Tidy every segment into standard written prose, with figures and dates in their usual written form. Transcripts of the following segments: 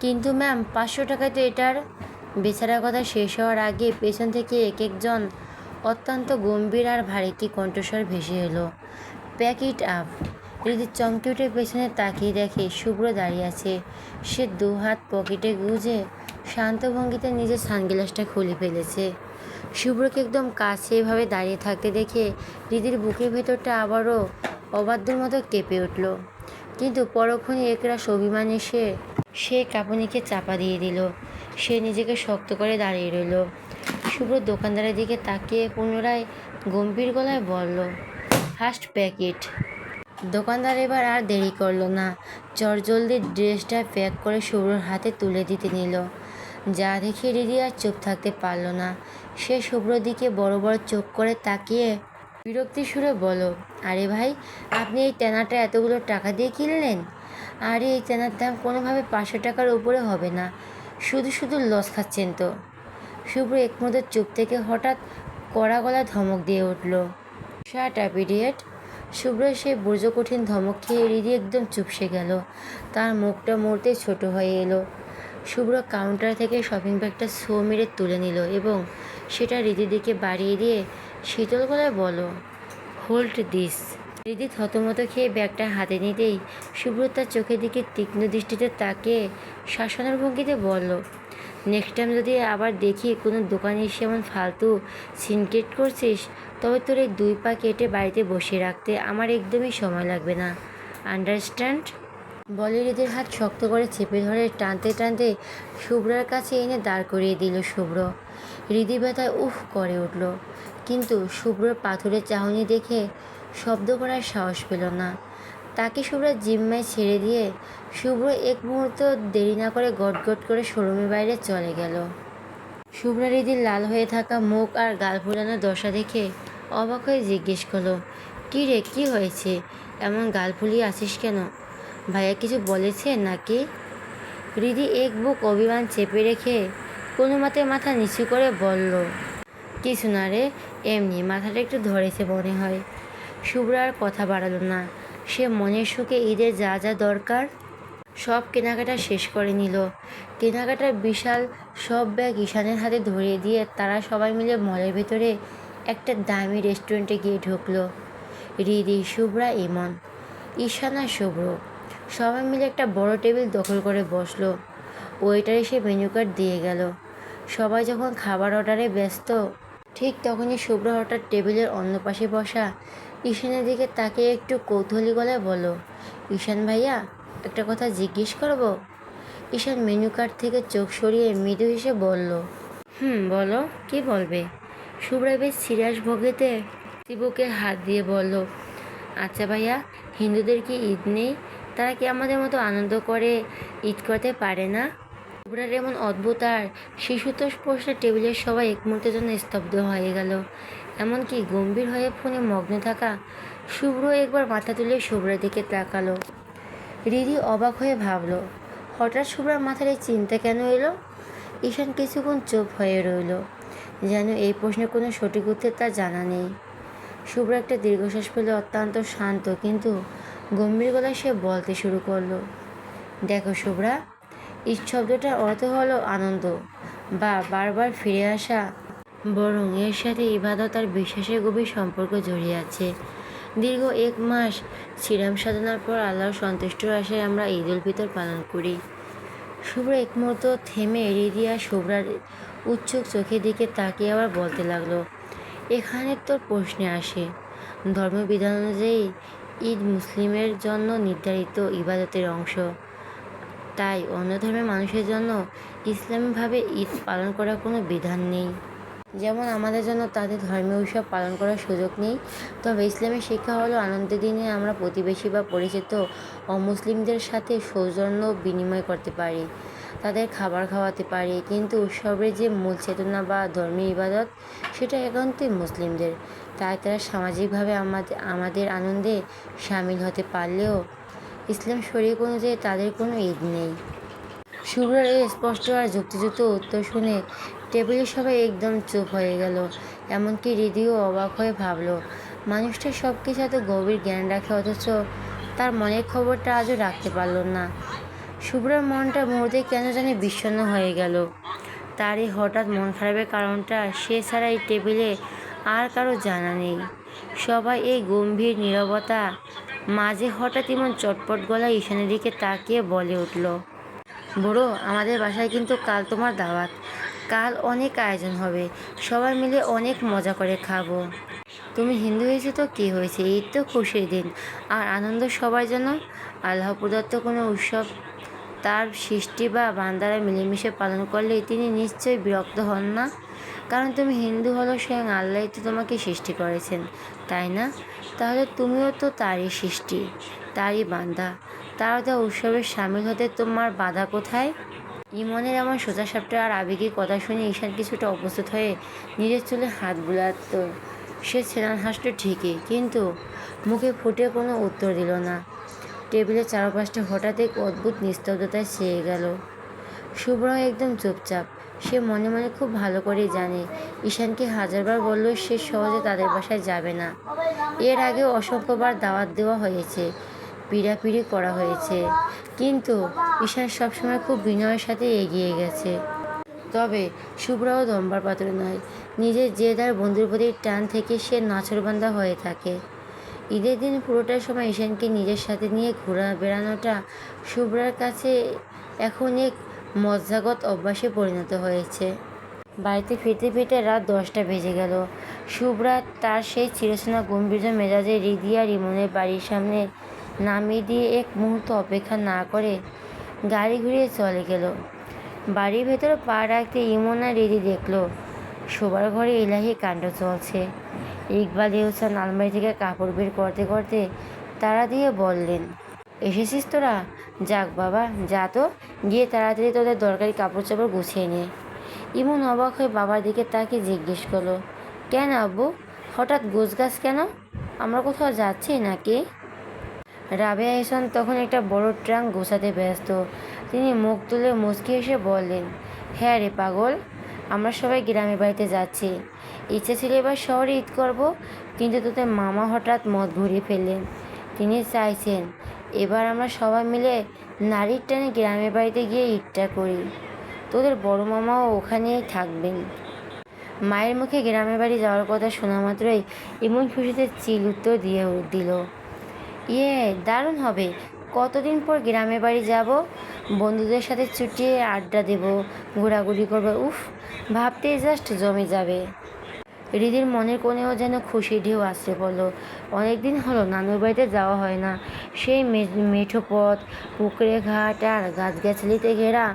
কিন্তু ম্যাম 500 টাকায় তো এটার। বেচারার কথা শেষ হওয়ার আগে পেছন থেকে এক একজন অত্যন্ত গম্ভীর আর ভারী কণ্ঠস্বর ভেসে এলো, প্যাক ইট আপ। হৃদি চমকে উঠে পেছনে তাকিয়ে দেখে শুভ্র দাঁড়িয়ে আছে। সে দু হাত পকেটে গুজে শান্ত ভঙ্গিতে নিজের সানগ্লাসটা খুলে ফেলেছে। শুভ্রকে একদম কাছে এভাবে দাঁড়িয়ে থাকতে দেখে হৃদির বুকের ভেতরটা আবারও অবাধ্যর মতো কেঁপে উঠল। কিন্তু পরক্ষণে একরাশ অভিমান এসে সে কাঁপুনিকে চাপা দিয়ে দিল। সে নিজেকে শক্ত করে দাঁড়িয়ে রইল। শুভ্র দোকানদারের দিকে তাকিয়ে পুনরায় গম্ভীর গলায় বলল, ফার্স্ট প্যাকেট। দোকানদার এবার আর দেরি করলো না, চটজলদি ড্রেসটা প্যাক করে শুভ্রর হাতে তুলে দিতে নিল। যা দেখে হৃদি আর চুপ থাকতে পারল না। সে শুভ্রর দিকে বড় বড় চোখ করে তাকিয়ে বিরক্তি সুরে বলল, আরে ভাই, আপনি এই তেনাটা এতগুলো টাকা দিয়ে কিনলেন? আরে এই তেনার দাম কোনোভাবে 500 টাকার উপরে হবে না, শুধু শুধু লস খাচ্ছেন তো। শুভ্র এক মুহূর্তে চুপ থেকে হঠাৎ কড়া গলায় ধমক দিয়ে উঠল, শাট আপ ইডিয়েট। শুভ্র সেই কঠিন ধমক খেয়ে হৃদি একদম চুপসে গেল। তার মুখটা মুহূর্তে ছোট হয়ে এলো। শুভ্র কাউন্টার থেকে শপিং ব্যাগটা ছো মেরে তুলে নিল এবং সেটা হৃদির দিকে বাড়িয়ে দিয়ে শীতল গলায় বলল, হোল্ড দিস। হৃদি থতমত খেয়ে ব্যাগটা হাতে নিতেই শুভ্র তার চোখের দিকে তীক্ষ্ণ দৃষ্টিতে তাকিয়ে শাসনের ভঙ্গিতে বলল, নেক্সট টাইম যদি আবার দেখি কোনো দোকানে এসে এমন ফালতু সিনক্রেট করছিস, তবে তোর এই 2 পা কেটে বাড়িতে বসিয়ে রাখতে আমার একদমই সময় লাগবে না, আন্ডারস্ট্যান্ড? বলে হৃদির হাত শক্ত করে চেপে ধরে টানতে টানতে শুভ্রার কাছে এনে দাঁড় করিয়ে দিল শুভ্র। হৃদি ব্যথায় উফ করে উঠল, কিন্তু শুভ্রর পাথরের চাহনি দেখে শব্দ করার সাহস পেল না। তাকে শুভ্রার জিম্মায় ছেড়ে দিয়ে শুভ্র এক মুহূর্ত দেরি না করে গটগট করে শোরুমের বাইরে চলে গেল। শুভ্রা হৃদির লাল হয়ে থাকা মুখ আর গাল ফুলানো দশা দেখে অবাক হয়ে জিজ্ঞেস করলো, কী রে, কী হয়েছে? এমন গাল ফুলিয়ে আছিস কেন? ভাইয়া কিছু বলেছে নাকি? হৃদি এক বুক অভিমান চেপে রেখে কোনো মতে মাথা নিচু করে বলল, কিছু না রে, এমনি মাথাটা একটু ধরেছে মনে হয়। শুভ্রা আর কথা বাড়ালো না। সে মনের সুখে ঈদের যা যা দরকার সব কেনাকাটা শেষ করে নিল। কেনাকাটার বিশাল সব ব্যাগ ঈশানের হাতে ধরিয়ে দিয়ে তারা সবাই মিলে মলের ভেতরে একটা দামি রেস্টুরেন্টে গিয়ে ঢুকলো। হৃদি, শুভ্রা, ইমন, ঈশান আর শুভ্র সবাই মিলে একটা বড় টেবিল দখল করে বসলো। ওয়েটার এসে মেনু কার্ড দিয়ে গেল। সবাই যখন খাবার অর্ডারে ব্যস্ত, ঠিক তখনই শুভ্র হঠাৎ টেবিলের অন্য পাশে বসা ঈশানের দিকে তাকিয়ে একটু কৌতূহলী গলায় বলল, ঈশান ভাইয়া, একটা কথা জিজ্ঞেস করব? ঈশান মেনু কার্ড থেকে চোখ সরিয়ে মৃদু হেসে বলল, বলো, কি বলবে? শুভ্রা বেশ সিরিয়াস ভঙ্গিতে বুকে হাত দিয়ে বলল, আচ্ছা ভাইয়া, হিন্দুদের কি ঈদ নেই? তারা কি আমাদের মতো আনন্দ করে ঈদ করতে পারে না? শুভ্রার এমন অদ্ভুত আর শিশুতোষ প্রশ্নে টেবিলের সবাই এক মুহূর্তের জন্য স্তব্ধ হয়ে গেল। এমনকি গম্ভীর হয়ে ফোনে মগ্ন থাকা শুভ্র একবার মাথা তুলে শুভ্রার দিকে তাকালো। হৃদি অবাক হয়ে ভাবল, হঠাৎ শুভ্রার মাথায় এই চিন্তা কেন এলো? ঈশান কিছুক্ষণ চুপ হয়ে রইল, যেন এই প্রশ্নের কোনো সঠিক উত্তর তার জানা নেই। শুভ্র একটা দীর্ঘশ্বাস পেলে অত্যন্ত শান্ত কিন্তু গম্ভীর গলায় সে বলতে শুরু করলো, দেখো শুভ্রা, ঈদ শব্দটার অর্থ হলো আনন্দ বা বারবার ফিরে আসা, বরং এর সাথে ইবাদত আর বিশ্বাসের গভীর সম্পর্ক জড়িয়ে আছে। দীর্ঘ 1 মাস সিরাম সাধনার পর আল্লাহর সন্তুষ্টির আশায় আমরা ঈদ উল ফিতর পালন করি। শুভ্র এক মুহূর্ত থেমে হৃদি আর শুভ্রার উৎসুক চোখের দিকে তাকিয়ে আবার বলতে লাগলো, এখানে তোর প্রশ্নে আসে, ধর্মবিধান অনুযায়ী ঈদ মুসলিমের জন্য নির্ধারিত ইবাদতের অংশ। তাই অন্য ধর্মের মানুষের জন্য ইসলামীভাবে ঈদ পালন করার কোনো বিধান নেই। যেমন আমাদের জন্য তাদের ধর্মীয় উৎসব পালন করার সুযোগ নেই, তবে ইসলামের শিক্ষা হলো আনন্দের দিনে আমরা প্রতিবেশী বা পরিচিত অমুসলিমদের সাথে সৌজন্য বিনিময় করতে পারি, তাদের খাবার খাওয়াতে পারি, কিন্তু উৎসবের যে মূল চেতনা বা ধর্মীয় ইবাদত সেটা একান্তই মুসলিমদের। তাই তারা সামাজিকভাবে আমাদের আনন্দে সামিল হতে পারলেও ইসলাম শরীয়ত অনুযায়ী তাদের কোনো ঈদ নেই। শুভ্রার এই স্পষ্ট আর যুক্তিযুক্ত উত্তর শুনে টেবিলের সবাই একদম চুপ হয়ে গেল। এমনকি হৃদিও অবাক হয়ে ভাবল, মানুষটা সব কিছু এত গভীর জ্ঞান রাখে অথচ তার মনের খবরটা আজও রাখতে পারল না। শুভ্রার মনটা মুহূর্তে কেন জানি বিষণ্ণ হয়ে গেল। তার এই হঠাৎ মন খারাপের কারণটা সে ছাড়া এই টেবিলে আর কারো জানা নেই। সবাই এই গম্ভীর নীরবতা মাঝে হঠাৎ এমন চটপট গলায় ঈশানের দিকে তাকিয়ে বলে উঠল, বুড়ো, আমাদের বাসায় কিন্তু কাল তোমার দাওয়াত। কাল অনেক আয়োজন হবে, সবাই মিলে অনেক মজা করে খাবো। তুমি হিন্দু হয়েছো তো কী হয়েছে, ঈদ তো খুশির দিন আর আনন্দ সবার জন্য। আল্লাহ প্রদত্ত কোনো উৎসব তার সৃষ্টি বা বান্দারা মিলেমিশে পালন করলে তিনি নিশ্চয়ই বিরক্ত হন না। কারণ তুমি হিন্দু হলো, স্বয়ং আল্লাহ তো তোমাকে সৃষ্টি করেছেন, তাই না? তাহলে তুমিও তো তারই সৃষ্টি, তারই বান্দা। তার উৎসবে সামিল হতে তোমার বাধা কোথায়? ইমনের এমন সোজাসাপটা আর আবেগী কথা শুনে ঈশান কিছুটা অপ্রস্তুত হয়ে নিজের চুলে হাত বুলাত। সে ছেলেন হাসল ঠিকই, কিন্তু মুখে ফুটে কোনো উত্তর দিল না। টেবিলের চারপাশটা হঠাৎ এক অদ্ভুত নিস্তব্ধতায় ছেয়ে গেল। শুভ্র একদম চুপচাপ। সে মনে মনে খুব ভালো করেই জানে ঈশানকে হাজারবার বললেও সে সহজে তাদের বাসায় যাবে না। এর আগেও অসংখ্যবার দাওয়াত দেওয়া হয়েছে, পিড়াপিড়ি করা হয়েছে, কিন্তু ঈশান সবসময় খুব বিনয়ের সাথে এগিয়ে গেছে। তবে শুভ্রাও দম্বার পাত্র নয়। নিজের জেদ আর বন্ধুর প্রতি টান থেকে সে নাছোড়বান্দা হয়ে থাকে। ঈদের দিন পুরোটা সময় ঈশানকে নিজের সাথে নিয়ে ঘোরা বেড়ানোটা শুভ্রার কাছে এখন এক মজ্জাগত অভ্যাসে পরিণত হয়েছে। বাড়িতে ফিরতে ফিরতে রাত 10টা বেজে গেল। শুভ্রা তার সেই চিরচেনা গম্ভীর মেজাজে রিদি আর ইমনের বাড়ির সামনে নামিয়ে দিয়ে এক মুহূর্ত অপেক্ষা না করে গাড়ি ঘুরিয়ে চলে গেল। বাড়ির ভেতরে পা রাখতে ইমন আর রিদি দেখল শোবার ঘরে এলাহি কাণ্ড চলছে। ইকবাল ইহসান আলমারি থেকে কাপড় বের করতে করতে তাড়া দিয়ে বললেন, এসেছিস তোরা? যাক বাবা, যা তো, গিয়ে তাড়াতাড়ি তোদের দরকারি কাপড় চাপড় গুছিয়ে নে। ইমন অবাক হয়ে বাবার দিকে তাকিয়ে জিজ্ঞেস করলো, কেন আব্বু, হঠাৎ গোছগাছ কেন? আমরা কোথাও যাচ্ছি নাকি? রাবেয়া ইহসান তখন একটা বড় ট্রাঙ্ক গোছাতে ব্যস্ত। তিনি মুখ তুলে মুচকি এসে বললেন, হ্যাঁ রে পাগল, আমরা সবাই গ্রামের বাড়িতে যাচ্ছি। ইচ্ছে ছিল এবার শহরে ঈদ করব, কিন্তু তোদের মামা হঠাৎ মত ঘুরিয়ে ফেললেন। তিনি চাইছেন এবার আমরা সবাই মিলে নারীর টানে গ্রামের বাড়িতে গিয়ে ঈদটা করি। তোদের বড় মামাও ওখানেই থাকবেন। মায়ের মুখে গ্রামের বাড়ি যাওয়ার কথা শোনা মাত্রই এমন খুশিতে চিল উত্তর দিয়ে দিল, ইয়ে, দারুণ হবে। কতদিন পর গ্রামের বাড়ি যাব, বন্ধুদের সাথে চুটিয়ে আড্ডা দেব, ঘোরাঘুরি করবো, উফ, ভাবতেই জাস্ট জমে যাবে। রিদির মনের কোণেও যেন খুশির ঢেউ আসতে পড়ল। অনেকদিন হলো নানুর বাড়িতে যাওয়া হয় না। সেই মেঠো পথ, পুকুরে ঘাট আর গাছগাছালিতে ঘেরা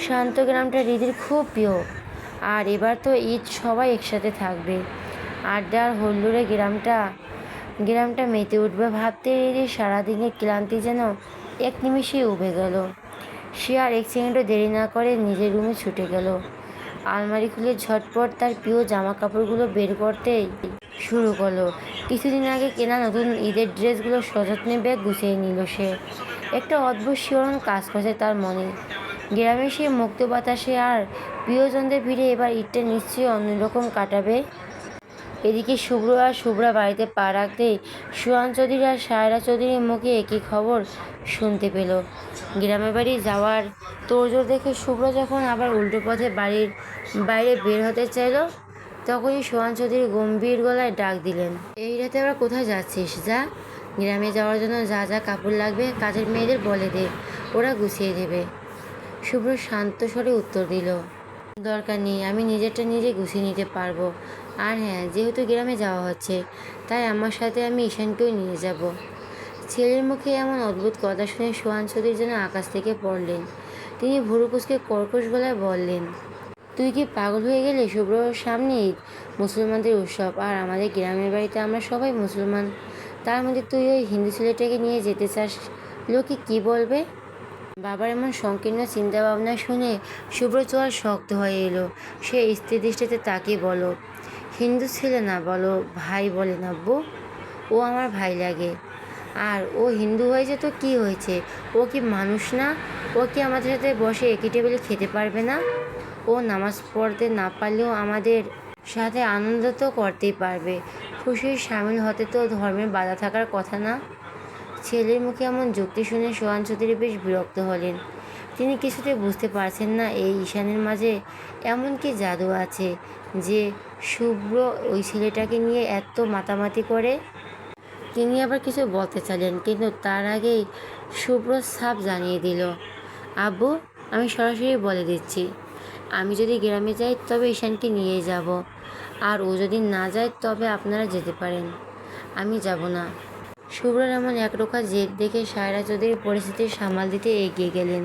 শান্ত গ্রামটা রিদির খুব প্রিয়। আর এবার তো ঈদ, সবাই একসাথে থাকবে, আড্ডা আর হুল্লোড়ে গ্রামটা মেতে উঠবে ভাবতে রিদির সারাদিনের ক্লান্তি যেন এক নিমিষেই উবে গেল। সে আর এক সেকেন্ডও দেরি না করে নিজের রুমে ছুটে গেল। আলমারি খুলে ঝটপট তার প্রিয় জামা কাপড়গুলো বের করতেই শুরু করলো। কিছুদিন আগে কেনা নতুন ঈদের ড্রেসগুলো সযত্নে ব্যাগ গুছিয়ে নিল সে। একটা অদ্ভুত শিহরণ কাজ করছে তার মনে। গ্রামে সে মুক্ত বাতাসে আর প্রিয়জনদের ভিড়ে এবার ঈদটা নিশ্চয়ই অন্যরকম কাটাবে। এদিকে শুভ্রা বাড়িতে পা রাখতেই সুহান চৌধুরী আর সায়রা চৌধুরীর মুখে একই খবর শুনতে পেল। গ্রামের বাড়ি যাওয়ার তোড়জোড় দেখে শুভ্রা যখন আবার উল্টো পথে বাড়ির বাইরে বের হতে চাইল, তখনই সুহান চৌধুরী গম্ভীর গলায় ডাক দিলেন, এই রাতে আবার কোথায় যাচ্ছিস? যা, গ্রামে যাওয়ার জন্য যা যা কাপড় লাগবে কাজের মেয়েদের বলে দে, ওরা গুছিয়ে দেবে। শুভ্র শান্ত স্বরে উত্তর দিল, দরকার নেই, আমি নিজেরটা নিজে গুছিয়ে নিতে পারবো। আর হ্যাঁ, যেহেতু গ্রামে যাওয়া হচ্ছে, তাই আমার সাথে আমি ঈশানকেও নিয়ে যাব। ছেলের মুখে এমন অদ্ভুত কথা শুনে সোহান চৌধুরী যেন আকাশ থেকে পড়লেন। তিনি ভুরু কুঁচকে কর্কশ গলায় বললেন, তুই কি পাগল হয়ে গেলে? শুভ্র, সামনে ঈদ, মুসলমানদের উৎসব, আর আমাদের গ্রামের বাড়িতে আমরা সবাই মুসলমান। তার মধ্যে তুই ওই হিন্দু ছেলেটাকে নিয়ে যেতে চাস, লোকে কি বলবে? বাবার এমন সংকীর্ণ চিন্তাভাবনা শুনে শুভ্র চোয়াল শক্ত হয়ে এলো। সে স্থির দৃষ্টিতে তাকিয়ে বলল, হিন্দু ছেলে না, বলো ভাই বলে নাব্বু, ও আমার ভাই লাগে। আর ও হিন্দু হয়েছে তো কি হয়েছে, ও কি মানুষ না? ও কি আমাদের সাথে বসে একই টেবিলে খেতে পারবে না? ও নামাজ পড়তে না পারলেও আমাদের সাথে আনন্দ তো করতেই পারবে। খুশির সামিল হতে তো ধর্মের বাধা থাকার কথা না। ছেলের মুখে এমন যুক্তি শুনে সোহান চৌধুরী বেশ বিরক্ত হলেন। তিনি কিছুতেই বুঝতে পারছেন না এই ঈশানের মাঝে এমন কি জাদু আছে যে শুভ্র ওই ছেলেটাকে নিয়ে এত মাতামাতি করে। তিনি আবার কিছু বলতে চাইলেন, কিন্তু তার আগেই শুভ্র সাফ জানিয়ে দিল, আব্বু, আমি সরাসরি বলে দিচ্ছি, আমি যদি গ্রামে যাই তবে ঈশানকে নিয়ে যাব, আর ও যদি না যায় তবে আপনারা যেতে পারেন, আমি যাব না। শুভ্রর এমন একরোখা জেদ দেখে সায়রা চৌধুরী পরিস্থিতি সামাল দিতে এগিয়ে গেলেন।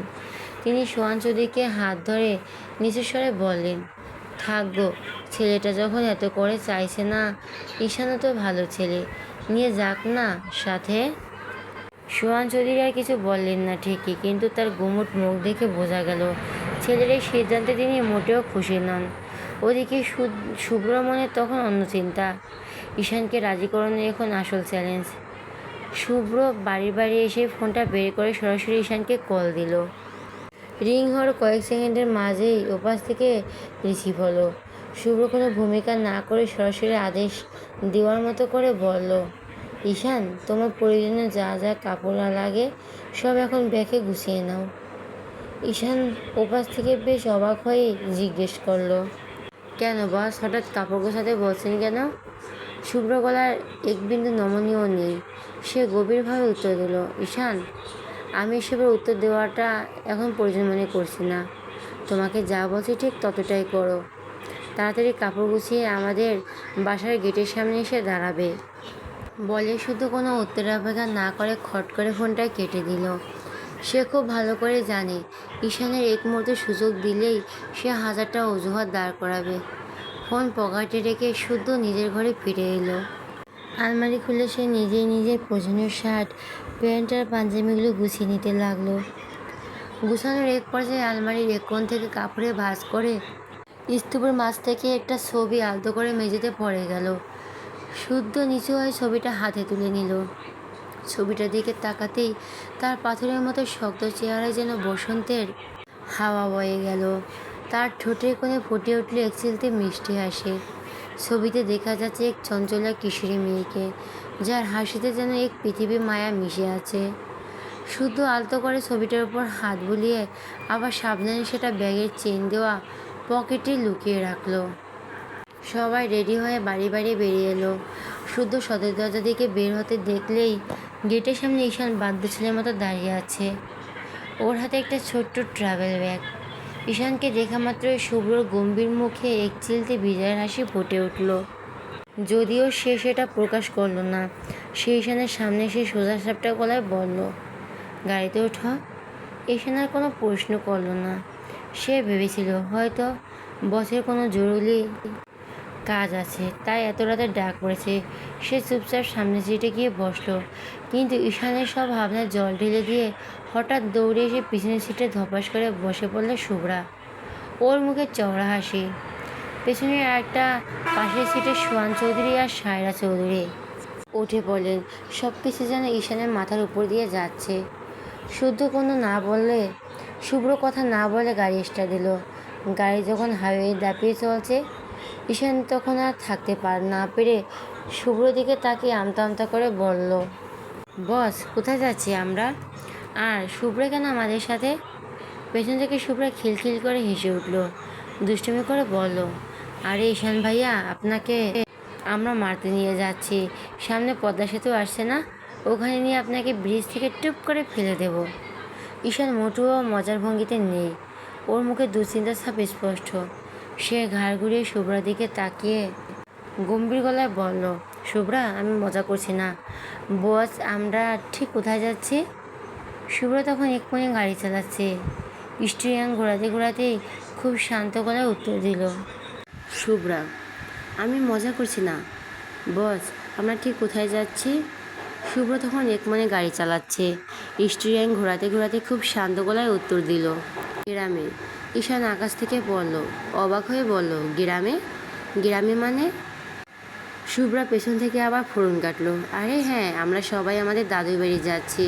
তিনি সোহান চৌধুরীকে হাত ধরে নিচু স্বরে বললেন, থাকবো, ছেলেটা যখন এত করে চাইছে না, ঈশানও তো ভালো ছেলে, নিয়ে যাক না সাথে। সোহান চৌধুরী আর কিছু বললেন না ঠিকই, কিন্তু তার গুমুট মুখ দেখে বোঝা গেল ছেলের এই সিদ্ধান্তে তিনি মোটেও খুশি নন। ওদিকে শুভ্র মনে তখন অন্য চিন্তা, ঈশানকে রাজি করানো এখন আসল চ্যালেঞ্জ। শুভ্র বাড়ি এসে ফোনটা বের করে সরাসরি ঈশানকে কল দিল। রিং হওয়ার কয়েক সেকেন্ডের মাঝেই ওপাশ থেকে রিসিভ হলো। শুভ্র কোনো ভূমিকা না করে সরাসরি আদেশ দেওয়ার মতো করে বলল, ঈশান, তোমার প্রয়োজনে যা যা কাপড় লাগে সব এখন ব্যাগে গুছিয়ে নাও। ঈশান ওপাশ থেকে বেশ অবাক হয়ে জিজ্ঞেস করলো, কেন বস, হঠাৎ কাপড় গোছাতে বলছেন কেন? শুভ্র গলার এক বিন্দু নমনীয় নেই। সে গভীরভাবে উত্তর দিল, ঈশান, আমি এসবের উত্তর দেওয়াটা এখন প্রয়োজন মনে করছি না। তোমাকে যা বলছি ঠিক ততটাই করো। তাড়াতাড়ি কাপড় গুছিয়ে আমাদের বাসার গেটের সামনে এসে দাঁড়াবে। বলে শুধু কোনো উত্তরের অপেক্ষা না করে খট করে ফোনটা কেটে দিল। সে খুব ভালো করে জানে ঈশানের এক মুহূর্তে সুযোগ দিলেই সে হাজারটা অজুহাত দাঁড় করাবে। ফোন পকেটে রেখে শুদ্ধ নিজের ঘরে ফিরে এলো। আলমারি খুলে সে নিজের প্রয়োজনীয় শার্ট, প্যান্ট আর পাঞ্জাবিগুলো গুছিয়ে নিতে লাগলো। গুছানোর এক পর্যায়ে আলমারির এক কোণ থেকে কাপড়ে ভাঁজ করে স্তূপের মাছ থেকে একটা ছবি আলতো করে মেঝেতে পড়ে গেল। শুদ্ধ নিচু হয়ে ছবিটা হাতে তুলে নিল। ছবিটার দিকে তাকাতেই তার পাথরের মতো শক্ত চেহারায় যেন বসন্তের হাওয়া বয়ে গেল। তার ঠোঁটের কোণে ফুটে উঠল এক চিলতে মিষ্টি হাসি। ছবিতে দেখা যাচ্ছে এক চঞ্চলা কিশোরী মেয়েকে, যার হাসিতে যেন এক পৃথিবী মায়া মিশে আছে। শুদ্ধ আলতো করে ছবিটার উপর হাত বুলিয়ে আবার সাবধানে সেটা ব্যাগের চেন দেওয়া পকেটে লুকিয়ে রাখলো। সবাই রেডি হয়ে বাড়ি বেরিয়ে এলো। শুদ্ধ সদর দরজা দিকে বের হতে দেখলেই গেটের সামনে ঈশান বাধ্য ছেলের মতো দাঁড়িয়ে আছে। ওর হাতে একটা ছোট্ট ট্রাভেল ব্যাগ। ঈশানকে দেখা মাত্রই শুভ্রর গম্ভীর মুখে এক চিলতে বিজয়ের হাসি ফুটে উঠল। যদিও সে সেটা প্রকাশ করলো না। সে ঈশানের সামনে এসে সোজা সাপটা গলায় বলল, গাড়িতে ওঠো। ঈশান আর কোনো প্রশ্ন করলো না। সে ভেবেছিল হয়তো বসের কোনো জরুরি কাজ আছে, তাই এত রাতে ডাক পড়েছে। সে চুপচাপ সামনে সিটে গিয়ে বসলো, কিন্তু ঈশানের সব ভাবনায় জল ঢেলে দিয়ে হঠাৎ দৌড়ে এসে পিছনের সিটে ধপাস করে বসে পড়ল শুভ্রা। ওর মুখে চওড়া হাসি। পেছনের একটা পাশের সিটে সোহান চৌধুরী আর সায়রা চৌধুরী উঠে পড়লেন। সব কিছু যেন ঈশানের মাথার উপর দিয়ে যাচ্ছে। শুদ্ধ কোনো না বললে, শুভ্র কথা না বলে গাড়ি স্টার্ট দিল। গাড়ি যখন হাইওয়ে দাপিয়ে চলছে, ঈশান তখন আর থাকতে না পেরে শুভ্র দিকে তাকিয়ে আমতা করে বলল, বস, কোথায় যাচ্ছি আমরা? আর শুভ্র কেন আমাদের সাথে? পেছন থেকে শুভ্র খিলখিল করে হেসে উঠল, দুষ্টুমি করে বলল, আরে ঈশান ভাইয়া, আপনাকে আমরা মারতে নিয়ে যাচ্ছি। সামনে পদ্মা সেতু আসছে না, ওখানে নিয়ে আপনাকে ব্রিজ থেকে টুপ করে ফেলে দেব। ঈশান মোটেও মজার ভঙ্গিতে নেই। ওর মুখে দুশ্চিন্তার ছাপ স্পষ্ট। সে ঘাড় ঘুরিয়ে শুভ্রার দিকে তাকিয়ে গম্ভীর গলায় বলল, শুভ্রা, আমি মজা করছি না। বস, আমরা ঠিক কোথায় যাচ্ছি? শুভ্রা তখন এক কোণে গাড়ি চালাচ্ছে। স্টিয়ারিং ঘোরাতেই খুব শান্ত গলায় উত্তর দিল, শুভ্রা, আমি মজা করছি না। বস, আমরা ঠিক কোথায় যাচ্ছি? শুভ্র তখন এক মনে গাড়ি চালাচ্ছে। স্টিয়ারিং ঘোরাতে খুব শান্ত গলায় উত্তর দিল, গ্রামে। ঈশান আকাশ থেকে পড়ল, অবাক হয়ে বলল, গ্রামে? গ্রামে মানে? শুভ্রা পেছন থেকে আবার ফোরন কাটলো, আরে হ্যাঁ, আমরা সবাই আমাদের দাদুর বাড়ি যাচ্ছি,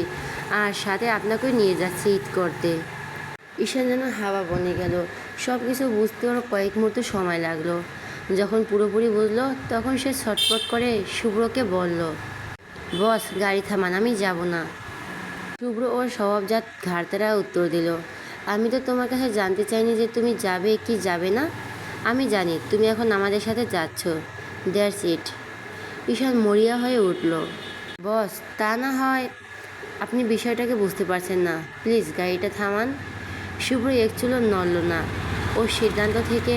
আর সাথে আপনাকেও নিয়ে যাচ্ছি ঈদ করতে। ঈশান যেন হাওয়া বনে গেল। সব কিছু বুঝতে ওর কয়েক মুহূর্ত সময় লাগলো। যখন পুরোপুরি বুঝলো তখন সে ছটফট করে শুভ্রকে বলল, বস, গাড়ি থামান, আমি যাব না। শুভ্র ওর স্বভাবজাত ঘাড়তেরা উত্তর দিল, আমি তো তোমার কাছে জানতে চাইনি যে তুমি যাবে কি যাবে না। আমি জানি তুমি এখন আমাদের সাথে যাচ্ছ। That's it. ঈশান মরিয়া হয়ে উঠল। বস, তা না হয় আপনি বিষয়টাকে বুঝতে পারছেন না। প্লিজ গাড়িটা থামান। শুভ্র এক চুলও নড়ল না। ওর সিদ্ধান্ত থেকে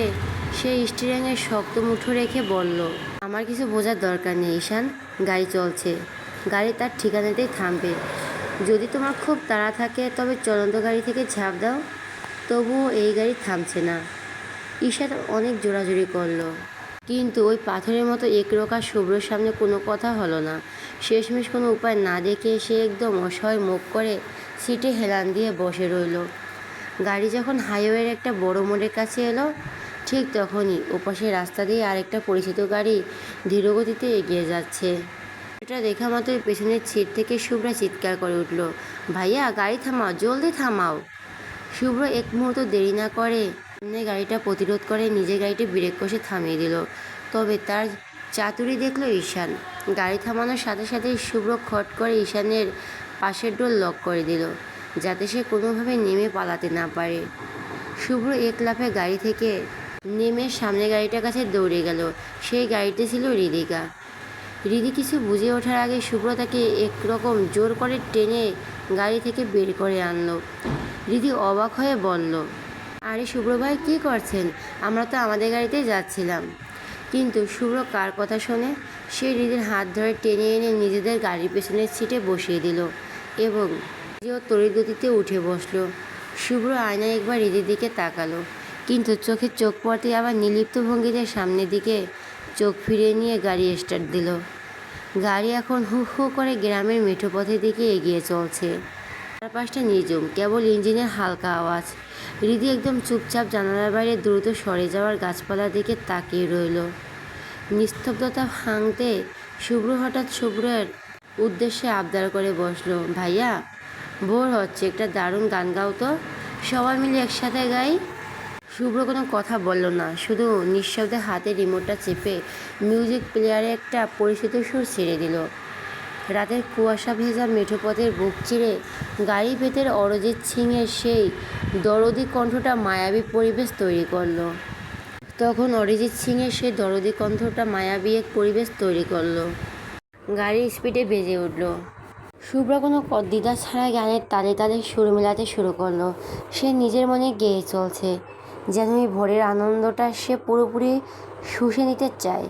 সে স্টিয়ারিংয়ে শক্ত মুঠো রেখে বলল, আমার কিছু বোঝার দরকার নেই ঈশান। গাড়ি চলছে, গাড়ি তার ঠিকানাতেই থামবে। যদি তোমার খুব তাড়া থাকে তবে চলন্ত গাড়ি থেকে ঝাঁপ দাও। তবুও এই গাড়ি থামছে না। ঈশান অনেক জোরাজুরি করলো, কিন্তু ওই পাথরের মতো একরোখা শুভ্রর সামনে কোনো কথা হলো না। শেষমেশ কোনো উপায় না দেখে সে একদম অসহায় মুখ করে সিটে হেলান দিয়ে বসে রইল। গাড়ি যখন হাইওয়ের একটা বড় মোড়ের কাছে এলো, ঠিক তখনই ওপাশের রাস্তা দিয়ে আরেকটা পরিচিত গাড়ি ধীরগতিতে এগিয়ে যাচ্ছে। এটা দেখা মাত্রই পেছনের সিট থেকে শুভ্রা চিৎকার করে উঠল, ভাইয়া গাড়ি থামাও, জলদি থামাও। শুভ্র এক মুহূর্ত দেরি না করে গাড়িটা প্রতিরোধ করে নিজের গাড়িটি ব্রেক কষে থামিয়ে দিল। তবে তার চাতুরি দেখল ঈশান। গাড়ি থামানোর সাথে সাথেই শুভ্র খট করে ঈশানের পাশের ডোর লক করে দিল, যাতে সে কোনোভাবে নেমে পালাতে না পারে। শুভ্র এক লাফে গাড়ি থেকে নেমে সামনে গাড়িটার কাছে দৌড়ে গেল। সেই গাড়িতে ছিল হৃদিকা। হৃদি কিছু বুঝে ওঠার আগে শুভ্র তাকে একরকম জোর করে টেনে গাড়ি থেকে বের করে আনলো। হৃদি অবাক হয়ে বলল, আরে শুভ্র ভাই, কী করছেন? আমরা তো আমাদের গাড়িতেই যাচ্ছিলাম। কিন্তু শুভ্র কার কথা শোনে? সে হৃদির হাত ধরে টেনে এনে নিজেদের গাড়ির পেছনের সিটে বসিয়ে দিল এবং নিজেও তড়িৎ গতিতে উঠে বসলো। শুভ্র আয়নায় একবার হৃদির দিকে তাকালো, কিন্তু চোখে চোখ পড়তে আবার নির্লিপ্ত ভঙ্গিতে সামনের দিকে চোখ ফিরিয়ে নিয়ে গাড়ি স্টার্ট দিল। গাড়ি এখন হু হু করে গ্রামের মেঠো পথের দিকে এগিয়ে চলছে। চারপাশটা নিঝুম, কেবল ইঞ্জিনের হালকা আওয়াজ। হৃদি একদম চুপচাপ জানালার বাইরে দ্রুত সরে যাওয়ার গাছপালার দিকে তাকিয়ে রইল। নিস্তব্ধতা ভাঙতে শুভ্র হঠাৎ শুভ্রের উদ্দেশ্যে আবদার করে বসলো, ভাইয়া বোর হচ্ছে, একটা দারুণ গান গাও তো, সবাই মিলে একসাথে গাই। শুভ্র কোনো কথা বলল না, শুধু নিঃশব্দে হাতে রিমোটটা চেপে মিউজিক প্লেয়ারে একটা পরিচিত সুর ছেড়ে দিল। রাতের কুয়াশা ভেজা মেঠো পথের বুক চিরে গাড়ি ভেতরে অরিজিৎ সিংয়ের সেই দরদি কণ্ঠটা মায়াবী পরিবেশ তৈরি করলো। মায়াবী এক পরিবেশ তৈরি করলো। গাড়ির স্পিডে বেজে উঠল। শুভ্র কোনো দ্বিধা ছাড়াই গানের তালে তালে সুর মেলাতে শুরু করলো। সে নিজের মনে গেয়ে চলছে, যেন এই ভোরের আনন্দটা সে পুরোপুরি শুষে নিতে চায়।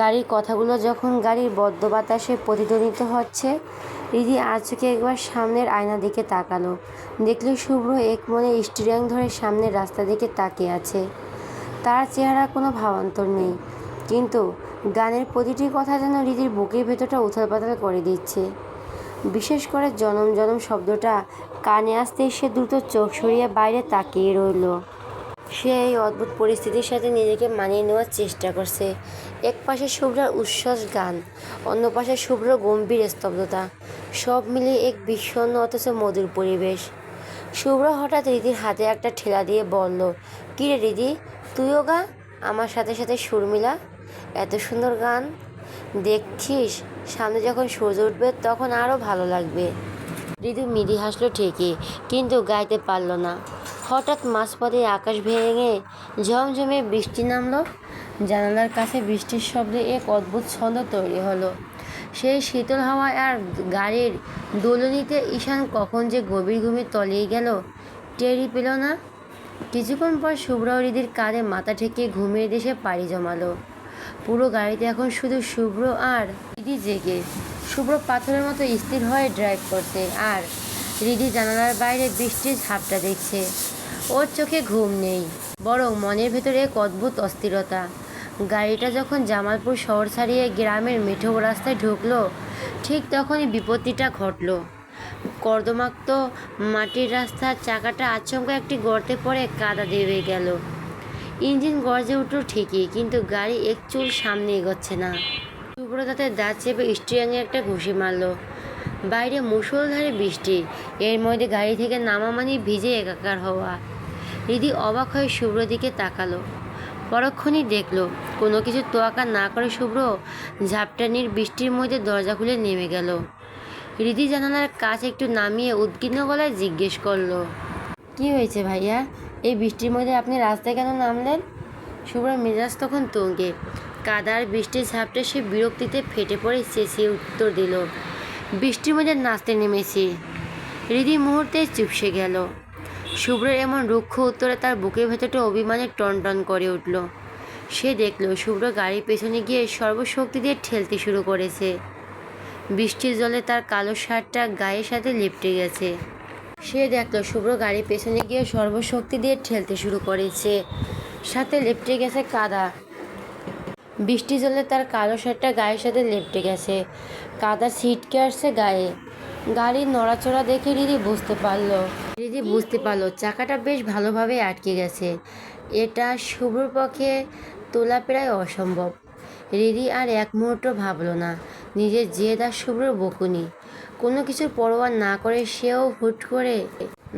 গাড়ির কথাগুলো যখন গাড়ির বদ্ধ বাতাসে প্রতিধ্বনিত হচ্ছে, হৃদি আর চোখে একবার সামনের আয়না দিকে তাকালো। দেখলে শুভ্র এক মনে স্টিয়ারিং ধরে সামনের রাস্তা দিকে তাকিয়ে আছে। তার চেহারা কোনো ভাবান্তর নেই, কিন্তু গানের প্রতিটি কথা যেন হৃদির বুকের ভেতরটা উথাল পাতাল করে দিচ্ছে। বিশেষ করে জনম জনম শব্দটা কানে আসতেই সে দ্রুত চোখ সরিয়ে বাইরে তাকিয়ে রইল। সে এই অদ্ভুত পরিস্থিতির সাথে নিজেকে মানিয়ে নেওয়ার চেষ্টা করছে। এক পাশে শুভ্রার উচ্ছ্বাস গান, অন্য পাশে শুভ্র গম্ভীর স্তব্ধতা, সব মিলিয়ে এক বিষণ্ণ অথচ মধুর পরিবেশ। শুভ্র হঠাৎ হৃদির হাতে একটা ঠেলা দিয়ে বলল, কী রে হৃদি, তুইও গা, আমার সাথে সাথে সুর মিলা। এত সুন্দর গান, দেখছিস সামনে যখন সূর্য উঠবে তখন আরও ভালো লাগবে। হৃদি মৃদু হাসলো ঠিকই, কিন্তু গাইতে পারল না। হঠাৎ মাঝপথে আকাশ ভেঙে ঝমঝমে বৃষ্টি নামলো। জানালার কাছে বৃষ্টির শব্দে এক অদ্ভুত ছন্দ তৈরি হলো। সেই শীতল হাওয়া আর গাড়ির দোলনিতে ঈশান কখন যে গভীর ঘুমে তলিয়ে গেল টেরই পেল না। কিছুক্ষণ পর শুভ্র হৃদির কাঁধে মাথা ঠেকিয়ে ঘুমিয়ে দেশে পাড়ি জমালো। পুরো গাড়িতে এখন শুধু শুভ্র আর হৃদি জেগে। শুভ্র পাথরের মতো স্থির হয়ে ড্রাইভ করছে, আর হৃদি জানালার বাইরে বৃষ্টির ঝাপটা দেখছে। ওর চোখে ঘুম নেই, বরং মনের ভেতরে এক অদ্ভুত অস্থিরতা। গাড়িটা যখন জামালপুর শহর ছাড়িয়ে গ্রামের মেঠো রাস্তায় ঢুকলো, ঠিক তখনই বিপত্তিটা ঘটল। কর্দমাক্ত মাটির রাস্তার চাকাটা আচমকা একটি গর্তে পড়ে কাদা দেবে গেল। ইঞ্জিন গর্জে উঠল ঠিকই, কিন্তু গাড়ি এক চুল সামনে এগোচ্ছে না। শুভ্র তাতে দাঁত চেপে স্টিয়ারিংয়ে একটা ঘুষি মারল। বাইরে মুষলধারে বৃষ্টি, এর মধ্যে গাড়ি থেকে নামা মানে ভিজে একাকার হওয়া। হৃদি অবাক হয়ে শুভ্র দিকে তাকালো। পরক্ষণই দেখলো কোনো কিছু তোয়াক্কা না করে শুভ্র ঝাপটানির বৃষ্টির মধ্যে দরজা খুলে নেমে গেল। হৃদি জানালার কাছ একটু নামিয়ে উদ্বিগ্ন গলায় জিজ্ঞেস করলো, কি হয়েছে ভাইয়া, এই বৃষ্টির মধ্যে আপনি রাস্তায় কেন নামলেন? শুভ্র মেজাজ তখন তুঙ্গে। কাদার বৃষ্টির ঝাপটে সে বিরক্তিতে ফেটে পড়ে চেঁচিয়ে উত্তর দিল, বৃষ্টির মধ্যে নাচতে নেমেছি। হৃদি মুহূর্তে চুপসে গেল। শুভ্রের এমন রুক্ষ উত্তরে তার বুকের ভেতরটা অভিমানে টনটন করে উঠল। সে দেখল শুভ্র গাড়ির পেছনে গিয়ে সর্বশক্তি দিয়ে ঠেলতে শুরু করেছে। বৃষ্টির জলে তার কালো শার্টটা গায়ের সাথে লেপ্টে গেছে। সে দেখল শুভ্র গাড়ির পেছনে গিয়ে সর্বশক্তি দিয়ে ঠেলতে শুরু করেছে, সাথে লেপ্টে গেছে কাদা। বৃষ্টির জলে তার কালো শার্টটা গায়ের সাথে লেপ্টে গেছে, কাদা ছিটকে আসছে গায়ে। গাড়ির নড়াচড়া দেখে হৃদি বুঝতে পারলো চাকাটা বেশ ভালোভাবে আটকে গেছে। এটা শুভ্রর পক্ষে তোলা প্রায় অসম্ভব। হৃদি আর এক মুহূর্ত ভাবল না নিজের জেদ আর শুভ্রর বকুনি। কোনো কিছুর পরোয়া না করে সেও হুট করে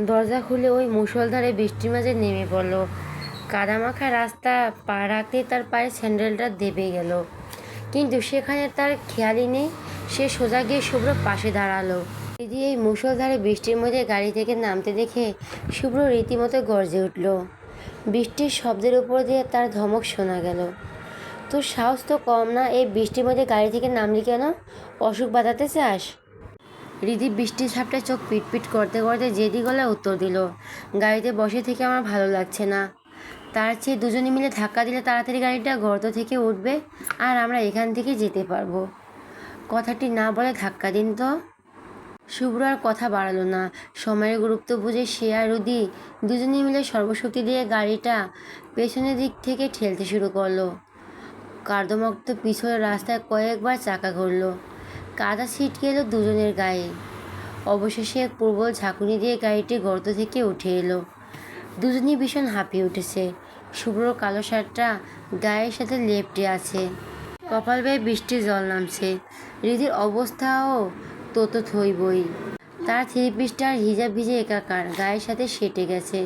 দরজা খুলে ওই মুষলধারে বৃষ্টির মাঝে নেমে পড়ল। কাদামাখা রাস্তা পা রাখতেই তার পায়ে স্যান্ডেলটা দেবে গেল, কিন্তু সেখানে তার খেয়ালই নেই। সে সোজা গিয়ে শুভ্র পাশে দাঁড়ালো। দিদি এই মুষলধারে বৃষ্টির মধ্যে গাড়ি থেকে নামতে দেখে শুভ্র রীতিমতো গর্জে উঠল। বৃষ্টির শব্দের উপর দিয়ে তার ধমক শোনা গেল, তোর সাহস তো কম না, এই বৃষ্টির মধ্যে গাড়ি থেকে নামলি কেন? অসুখ বাঁধাতে চাস? হৃদি বৃষ্টির ঝাপটায় চোখ পিটপিট করতে করতে জেদি গলায় উত্তর দিল, গাড়িতে বসে থেকে আমার ভালো লাগছে না। তার চেয়ে দুজনে মিলে ধাক্কা দিলে তাড়াতাড়ি গাড়িটা গর্ত থেকে উঠবে আর আমরা এখান থেকে যেতে পারবো। কথাটি না বলে ধাক্কা দিন তো। শুভ্র আর কথা বাড়ালো না। সময়ের গুরুত্ব বুঝে সে আর রুদি দুজনে মিলে সর্বশক্তি দিয়ে গাড়িটা পেছনের দিক থেকে ঠেলতে শুরু করলো। কার্দমাক্ত পিছনের রাস্তায় কয়েকবার চাকা ঘুরল, কাদা ছিটকে এলো দুজনের গায়ে। অবশেষে এক প্রবল ঝাঁকুনি দিয়ে গাড়িটি গর্ত থেকে উঠে এলো। দুজনই ভীষণ হাঁপিয়ে উঠেছে। শুভ্রর কালো শার্টটা গায়ের সাথে লেপ্টে আছে, কপাল বেয়ে বৃষ্টির জল নামছে। হৃদির অবস্থাও তো থইবই। তার থ্রি পিসটা আর হিজাব ভিজে একাকার, গায়ের সাথে সেটে গেছে।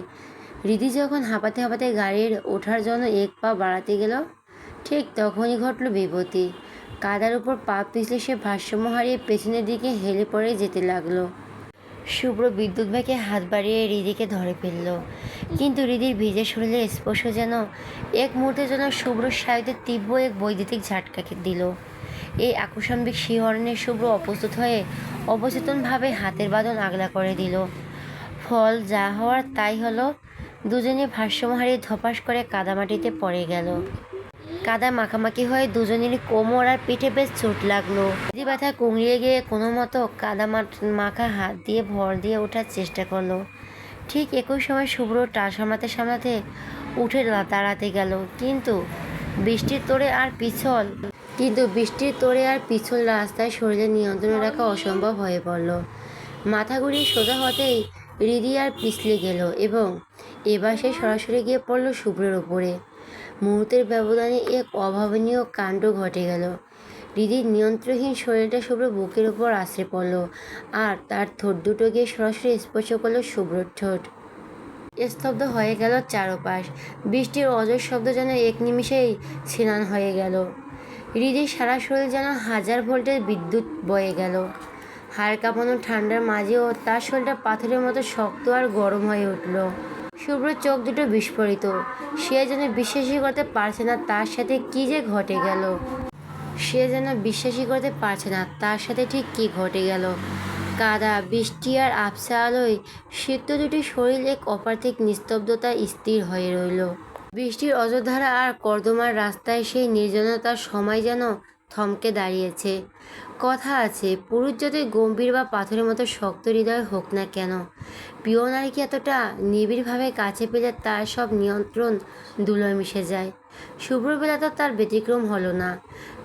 হৃদি যখন হাঁপাতে হাঁপাতে গাড়ির ওঠার জন্য এক পা বাড়াতে গেল, ঠিক তখনই ঘটল বিপত্তি। কাদার উপর পা পিছলে সে ভারসাম্য হারিয়ে পেছনের দিকে হেলে পড়ে যেতে লাগলো। শুভ্র বিদ্যুৎ বেগে হাত বাড়িয়ে হৃদিকে ধরে ফেলল, কিন্তু হৃদির ভিজে শরীরে স্পর্শ যেন এক মুহূর্তের জন্য শুভ্রর সাহিত্যে তীব্র এক বৈদ্যুতিক ঝাটকা দিল। এই আকস্মিক শিহরণে শুভ্র অপ্রস্তুত হয়ে অবচেতনভাবে হাতের বাঁধন আগলা করে দিল। ফল যা হওয়ার তাই হলো। দুজনে ভারসাম্য হারিয়ে ধপাস করে কাদামাটিতে পড়ে গেল। কাদা মাখামাখি হয়ে দুজনেরই কোমর আর পিঠে বেশ চোট লাগলো। হৃদি ব্যথা কুঁকড়িয়ে গিয়ে কোনো মতো কাদা মাখা হাত দিয়ে ভর দিয়ে ওঠার চেষ্টা করলো। ঠিক একই সময় শুভ্র টাল সামলাতে উঠে দাঁড়াতে গেল, কিন্তু বৃষ্টির তোড়ে আর পিছল রাস্তায় শরীরে নিয়ন্ত্রণ রাখা অসম্ভব হয়ে পড়ল। মাথা ঘুরিয়ে সোজা হতেই হৃদি আর পিছলে গেল এবং এবার সে সরাসরি গিয়ে পড়ল শুভ্রের ওপরে। মুহূর্তের ব্যবধানে এক অভাবনীয় কাণ্ড ঘটে গেল। হৃদির নিয়ন্ত্রণহীন শরীরটা শুভ্র বুকের ওপর আছড়ে পড়ল আর তার ঠোঁট দুটো গিয়ে সরাসরি স্পর্শ করল শুভ্রর ঠোঁট। স্তব্ধ হয়ে গেল চারপাশ। বৃষ্টির অজর শব্দ যেন এক নিমিষেই ছেনান হয়ে গেল। হৃদির সারা শরীর যেন 1000 ভোল্টের বিদ্যুৎ বয়ে গেল। হাড় কাঁপানো ঠান্ডার মাঝেও তার শরীরটা পাথরের মতো শক্ত আর গরম হয়ে উঠল। শুভ্রর চোখ দুটো বিস্ফোরিত। সে যেন বিশ্বাসই করতে পারছে না তার সাথে কী যে ঘটে গেল। তার সাথে ঠিক কী ঘটে গেল। কাদা, বৃষ্টি আর আবছা আলোয় সিক্ত দুটি শরীর এক অপার্থিক নিস্তব্ধতায় স্থির হয়ে রইল। বৃষ্টির অজধারা আর কর্দমার রাস্তায় সেই নির্জনতার সময় যেন থমকে দাঁড়িয়েছে। কথা আছে, পুরুষ যতই গম্ভীর বা পাথরের মতো শক্ত হৃদয় হোক না কেন, প্রিয় নারীকে এতটা নিবিড়ভাবে কাছে পেলে তার সব নিয়ন্ত্রণ ধুলোয় মিশে যায়। শুভ্রবেলা তো তার ব্যতিক্রম হলো না।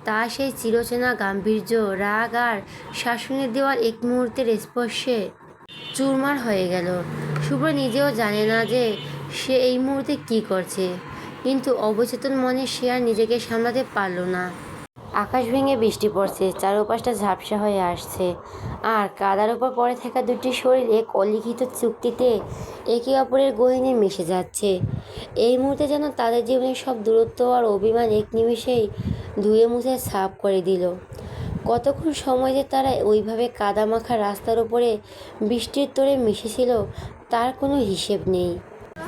তার সেই চিরচেনা গাম্ভীর্য, রাগ আর শাসনের দেওয়াল এক মুহূর্তের স্পর্শে চুরমার হয়ে গেল। শুভ্র নিজেও জানে না যে সে এই মুহূর্তে কী করছে, কিন্তু অবচেতন মনে সে আর নিজেকে সামলাতে পারল না। আকাশ ভেঙে বৃষ্টি পড়ছে, চারপাশটা ঝাপসা হয়ে আসছে, আর কাদার উপর পড়ে থাকা দুটি শরীর এক অলিখিত চুক্তিতে একে অপরের গহীনে মিশে যাচ্ছে। এই মুহূর্তে যেন তাদের জীবনের সব দূরত্ব আর অভিমান এক নিমিষেই ধুয়ে মুছে সাফ করে দিল। কতক্ষণ সময় যে তারা ওইভাবে কাদামাখা রাস্তার উপরে বৃষ্টির তোড়ে মিশেছিল তার কোনো হিসেব নেই।